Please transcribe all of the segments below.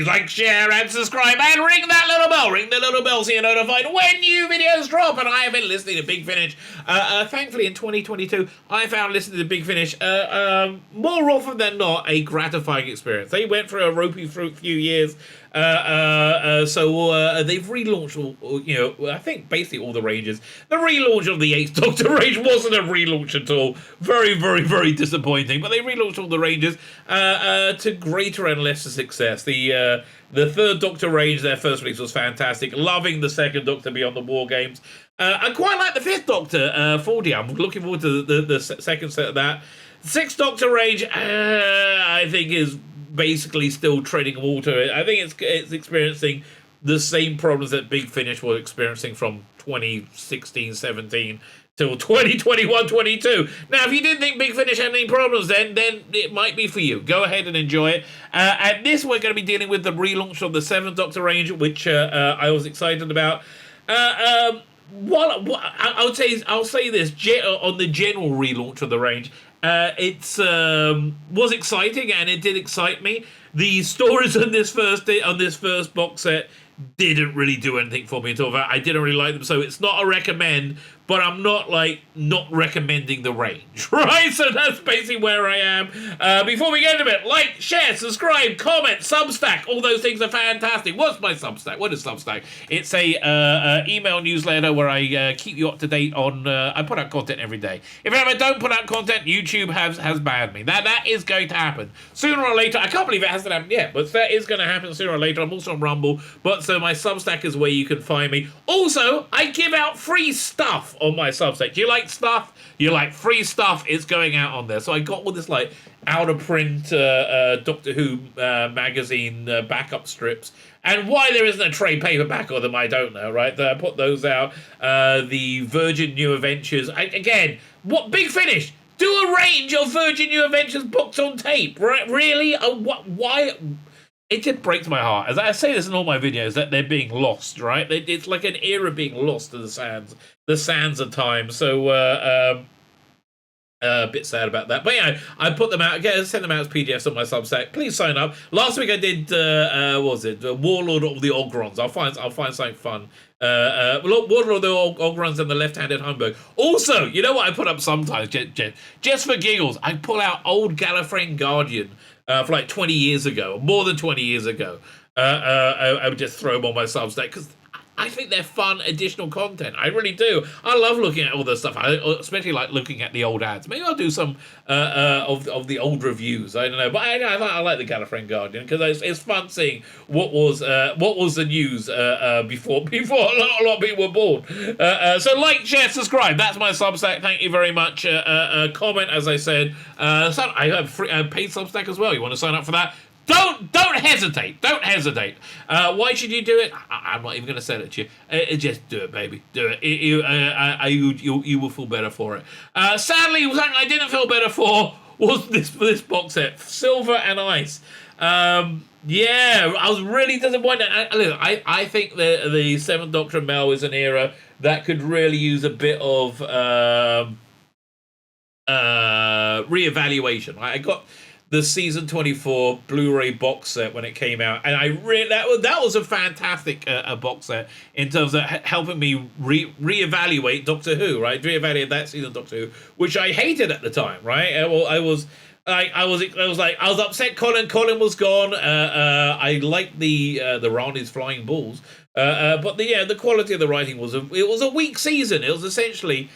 please like, share, and subscribe, and ring that little bell. Ring the little bell so you're notified when new videos drop. And I have been listening to Big Finish. Thankfully, in 2022, I found listening to Big Finish more often than not a gratifying experience. They went through a ropey few years. So they've relaunched, I think basically all the ranges. The relaunch of the 8th Doctor range wasn't a relaunch at all. Very, very, very disappointing. But they relaunched all the ranges to greater and lesser success. The 3rd Doctor range, their first release was fantastic. Loving the 2nd Doctor Beyond the War Games. I quite like the 5th Doctor 4D. I'm looking forward to the second set of that. 6th Doctor range, I think is basically still treading water. I think it's experiencing the same problems that Big Finish was experiencing from 2016-17 till 2021-22. Now, if you didn't think Big Finish had any problems then it might be for you. Go ahead and enjoy it. At this, we're going to be dealing with the relaunch of the 7th Doctor range, which I was excited about. I'll say this on the general relaunch of the range. It was exciting, and it did excite me. The stories on this first box set didn't really do anything for me at all. I didn't really like them, so it's not a recommend, but I'm not recommending the range, right? So that's basically where I am. Before we get into it, like, share, subscribe, comment, Substack, all those things are fantastic. What's my Substack? What is Substack? It's a email newsletter where I keep you up to date on, I put out content every day. If I don't put out content, YouTube has banned me. That is going to happen. Sooner or later, I can't believe it hasn't happened yet, but that is going to happen sooner or later. I'm also on Rumble, but so my Substack is where you can find me. Also, I give out free stuff on my Substack. Do you like stuff? You like free stuff? It's going out on there. So I got all this out of print Doctor Who magazine backup strips. And why there isn't a trade paperback of them, I don't know, right? I put those out. The Virgin New Adventures. What Big Finish? Do a range of Virgin New Adventures books on tape, right? Really? Why? It just breaks my heart. As I say this in all my videos, that they're being lost, right? It's like an era being lost to the sands of time. So, a bit sad about that. But yeah, I put them out, send them out as PDFs on my Substack. Please sign up. Last week I did, what was it? Warlord of the Ogrons. I'll find something fun. Warlord of the Ogrons and the Left-Handed Humbug. Also, you know what I put up sometimes, just for giggles? I pull out old Gallifreyan Guardian for 20 years ago, more than 20 years ago. I would just throw them on my Substack because I think they're fun additional content. I really do. I love looking at all this stuff. I especially like looking at the old ads. Maybe I'll do some of the old reviews. I don't know, but I like the Gallifreyan Guardian because it's fun seeing what was the news before a lot of people were born. So like, share, subscribe. That's my Substack. Thank you very much. Comment, as I said. I have free paid Substack as well. You want to sign up for that? Don't hesitate. Don't hesitate. Why should you do it? I'm not even going to sell it to you. Just do it, baby. Do it. You will feel better for it. Sadly, something I didn't feel better for was this box set, Silver and Ice. Yeah, I was really disappointed. I think the 7th Doctor and Mel is an era that could really use a bit of reevaluation. I got the season 24 Blu-ray box set when it came out, and that was a fantastic box set in terms of helping me reevaluate Doctor Who, right? Reevaluate that season of Doctor Who, which I hated at the time, right? I was upset. Colin was gone. I liked the Rani's flying balls, but the quality of the writing was a weak season. It was essentially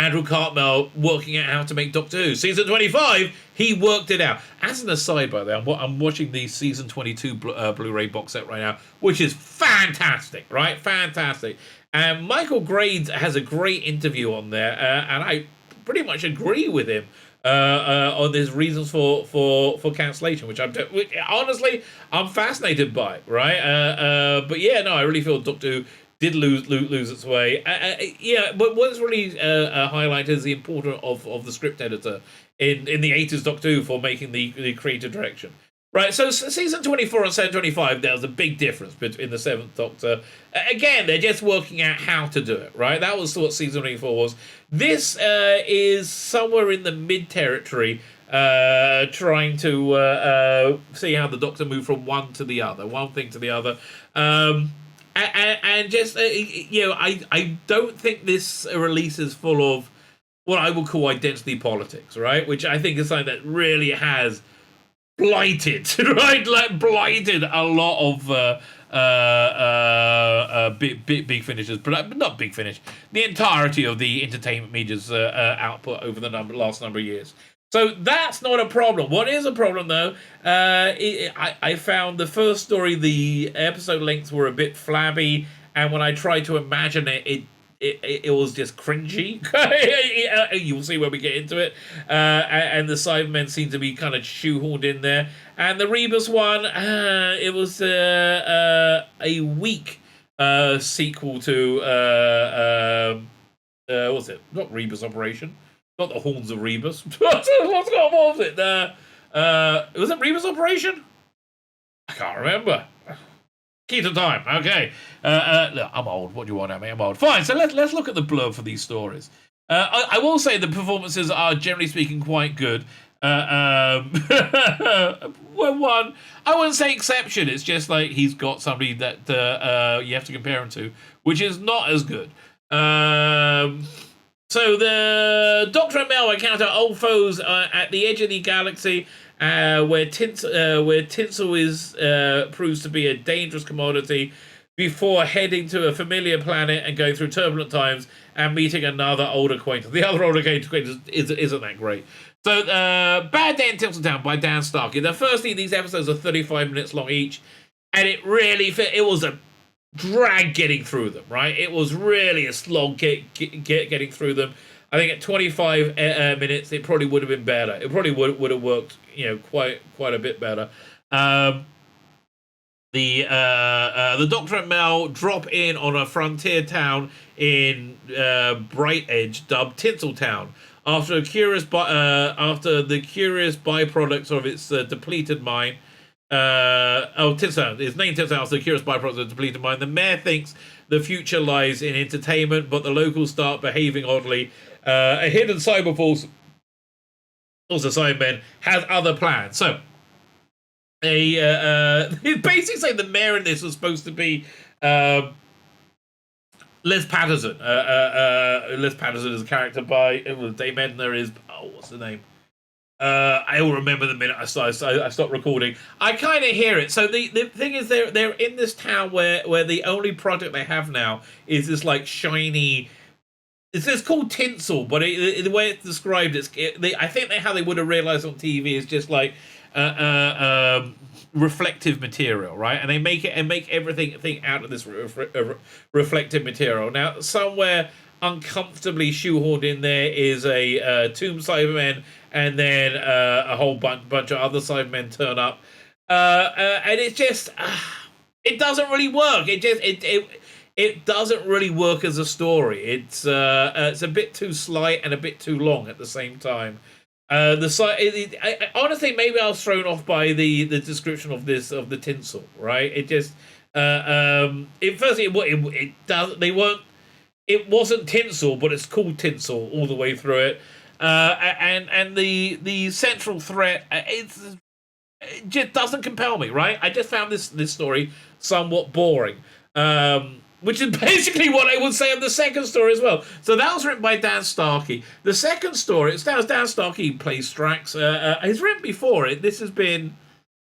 Andrew Cartmel working out how to make Doctor Who. Season 25, he worked it out. As an aside, by the way, I'm watching the Season 22 Blu-ray box set right now, which is fantastic, right? Fantastic. And Michael Grades has a great interview on there, and I pretty much agree with him on his reasons for cancellation, which honestly, I'm fascinated by, right? But yeah, no, I really feel Doctor Who did lose its way. But what's really highlighted is the importance of the script editor in the 80s Doctor Who for making the creative direction. Right, so season 24 and season 25, there was a big difference between the 7th Doctor. Again, they're just working out how to do it, right? That was what season 24 was. This is somewhere in the mid-territory trying to see how the Doctor moved from one thing to the other. And just, I don't think this release is full of what I would call identity politics, right? Which I think is something that really has blighted, right? Like blighted a lot of big finishes, but not Big Finish, the entirety of the entertainment media's output over the last number of years. So that's not a problem. What is a problem, though, I found the first story, the episode lengths were a bit flabby, and when I tried to imagine it was just cringy. You'll see when we get into it. And the Cybermen seem to be kind of shoehorned in there. And the Rebus one, it was a weak sequel to, what's it? Not Rebus Operation. Not the Horns of Rebus. What was it? Was it Rebus Operation? I can't remember. Key to time. Okay. Look, I'm old. What do you want at me? I'm old. Fine. So let's look at the blurb for these stories. I will say the performances are generally speaking quite good. One, I wouldn't say exception. It's just like he's got somebody that you have to compare him to, which is not as good. So the Doctor and Mel encounter old foes at the edge of the galaxy, where tinsel is proves to be a dangerous commodity, before heading to a familiar planet and going through turbulent times and meeting another old acquaintance. The other old acquaintance isn't that great. So, Bad Day in Tinseltown by Dan Starkey. Now, firstly, these episodes are 35 minutes long each, and it really it was a drag getting through them, right? It was really a slog getting through them. I think at 25 minutes, it probably would have been better. It probably would have worked, quite a bit better. The Doctor and Mel drop in on a frontier town in Bright Edge, dubbed Tinseltown, after the curious byproducts of its depleted mine. Tinseltown. It's named Tinseltown after the curious byproducts of the depleted mine. The mayor thinks the future lies in entertainment, but the locals start behaving oddly. A hidden cyber force, also Cybermen, has other plans. So, basically saying the mayor in this was supposed to be Les Patterson. Les Patterson is a character by Dave Edner is what's the name? I will remember the minute I stopped recording. I kind of hear it. So the thing is, they're in this town where the only product they have now is this like shiny. It's called tinsel, but the way it's described, I think how they would have realized on TV is just like reflective material, right? And they make everything out of this reflective material. Now, somewhere uncomfortably shoehorned in there is a Tomb Cybermen, and then a whole bunch of other Cybermen turn up, and it just it doesn't really work. It doesn't really work as a story. It's a bit too slight and a bit too long at the same time. Honestly, maybe I was thrown off by the description of the tinsel. Right? It just it wasn't tinsel, but it's called tinsel all the way through it. And the central threat, it just doesn't compel me, right? I just found this story somewhat boring, which is basically what I would say of the second story as well. So that was written by Dan Starkey. The second story, it stars Dan Starkey, plays Strax. He's written before. This has been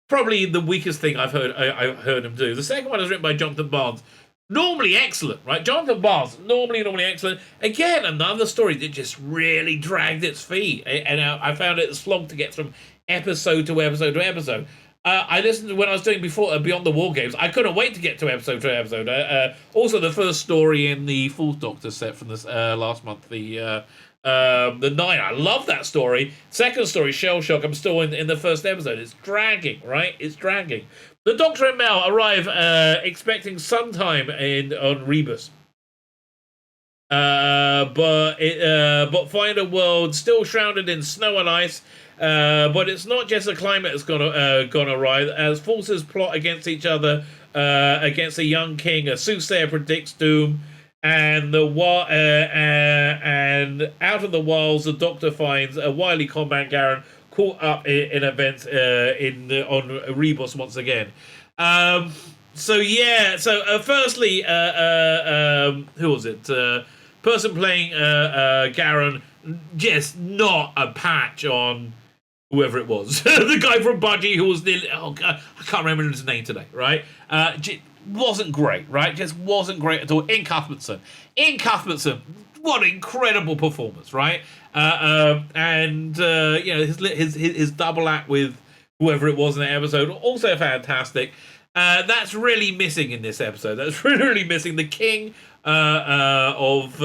probably the weakest thing I've heard him do. The second one is written by Jonathan Barnes. Normally excellent, right? Jonathan Barnes, normally excellent. Again, another story that just really dragged its feet. And I found it a slog to get from episode to episode to episode. I listened to when I was doing before Beyond the War Games. I couldn't wait to get to episode. Also, the first story in the Fourth Doctor set from this last month, the Nine. I love that story. Second story, Shell Shock. I'm still in the first episode. It's dragging, right? It's dragging. The Doctor and Mel arrive expecting sometime on Rebus. But find a world still shrouded in snow and ice. But it's not just the climate that's gone awry. As forces plot against each other, against a young king, a soothsayer predicts doom, and and out of the wilds, the Doctor finds a wily combat Garen caught up in events on Rebus once again. Firstly, who was it? Person playing Garen, just not a patch on whoever it was. The guy from Budgie who was nearly, I can't remember his name today, right? Wasn't great, right? Just wasn't great at all. In Cuthbertson, what an incredible performance, right? His double act with whoever it was in the episode, also fantastic. That's really missing in this episode. That's really missing. The king of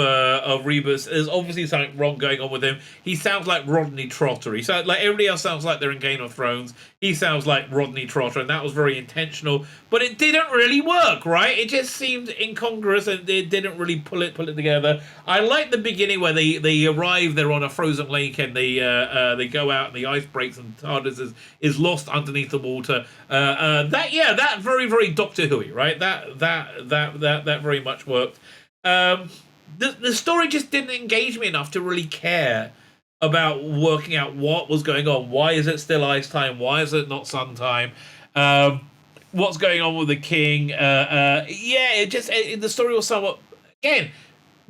Rebus. There's obviously something wrong going on with him. He sounds like Rodney Trotter. He sounds like everybody else sounds like they're in Game of Thrones. He sounds like Rodney Trotter, and that was very intentional. But it didn't really work, right? It just seemed incongruous, and they didn't really pull it together. I like the beginning where they arrive. They're on a frozen lake, and they go out, and the ice breaks, and TARDIS is lost underneath the water. That very, very Doctor Who-y, right? That very much worked. The story just didn't engage me enough to really care about working out what was going on. Why is it still ice time? Why is it not sun time? What's going on with the king? The story was somewhat, again,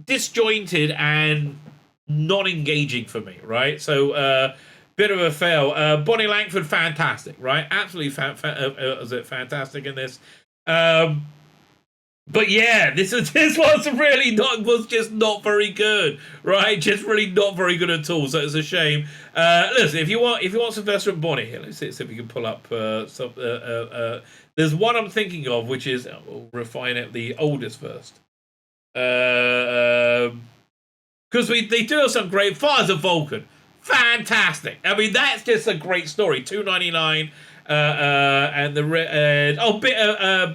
disjointed and non-engaging for me, right? So, bit of a fail. Bonnie Langford, fantastic, right? Absolutely fantastic in this. But yeah, this was just not very good, right? Just really not very good at all. So it's a shame. Listen, if you want Sylvester and Bonnie here, let's see if we can pull up there's one I'm thinking of, which is we'll refine it. The oldest first, because they do have some great. Fires of Vulcan, fantastic. I mean, that's just a great story. $2.99. And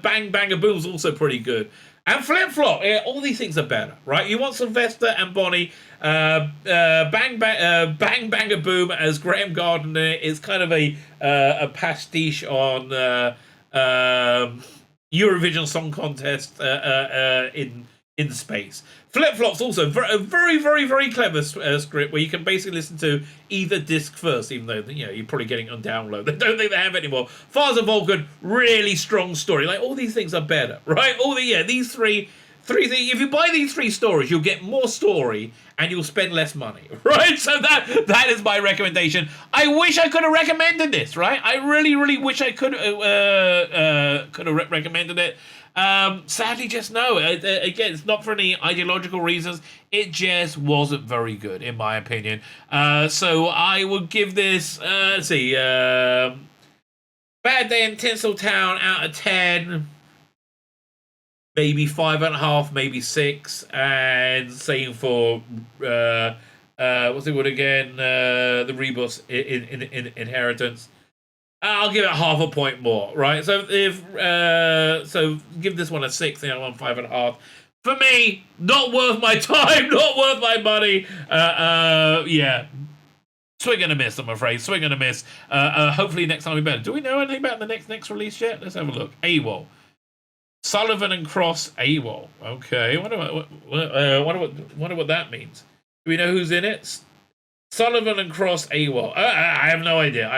Bang Bang a Boom's also pretty good. And Flip Flop, all these things are better, right? You want Sylvester and Bonnie, Bang Bang a Boom as Graham Gardner is kind of a pastiche on Eurovision Song Contest in space. Flip Flop's also a very, very, very clever script where you can basically listen to either disc first, even though you're probably getting on download. I don't think they have it anymore. Fires of Vulcan, really strong story. Like, all these things are better, right? These three things. If you buy these three stories, you'll get more story and you'll spend less money, right? So that is my recommendation. I wish I could have recommended this, right? I really, really wish I could have recommended it. Sadly, just no. Again, it's not for any ideological reasons. It just wasn't very good, in my opinion. So I would give this, Bad Day in Tinseltown out of 10. Maybe 5.5, maybe 6. And same for, what's it called again? The Rebus in Inheritance. I'll give it half a point more, right? So give this one a 6, the other one 5.5. For me, not worth my time, not worth my money. Swing and a miss, I'm afraid. Swing and a miss. Hopefully next time we better. Do we know anything about the next release yet? Let's have a look. AWOL. Sullivan and Cross AWOL. Okay. Wonder what that means. Do we know who's in it? Sullivan and Cross AWOL. I have no idea.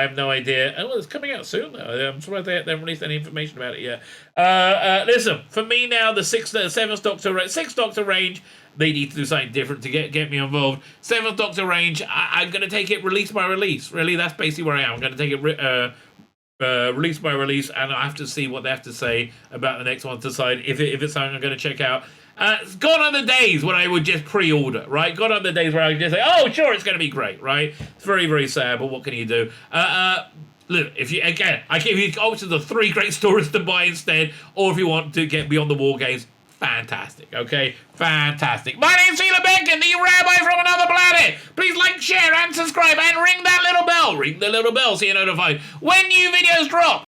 Oh, it's coming out soon, though. I'm surprised they haven't released any information about it yet. Listen, for me now, the 7th Doctor range, they need to do something different to get me involved. 7th Doctor range, I'm going to take it release by release. Really, that's basically where I am. I'm going to take it release by release, and I have to see what they have to say about the next one to decide if it's something I'm going to check out. Gone are the days when I would just pre-order, right? Gone are the days where I would just say, oh, sure, it's going to be great, right? It's very, very sad, but what can you do? Look, I give you options of 3 great stories to buy instead, or if you want to get Beyond the War Games, fantastic, okay? Fantastic. My name's Tzvi Lebetkin, the Rabbi from another planet. Please like, share, and subscribe, and ring that little bell. Ring the little bell so you're notified when new videos drop.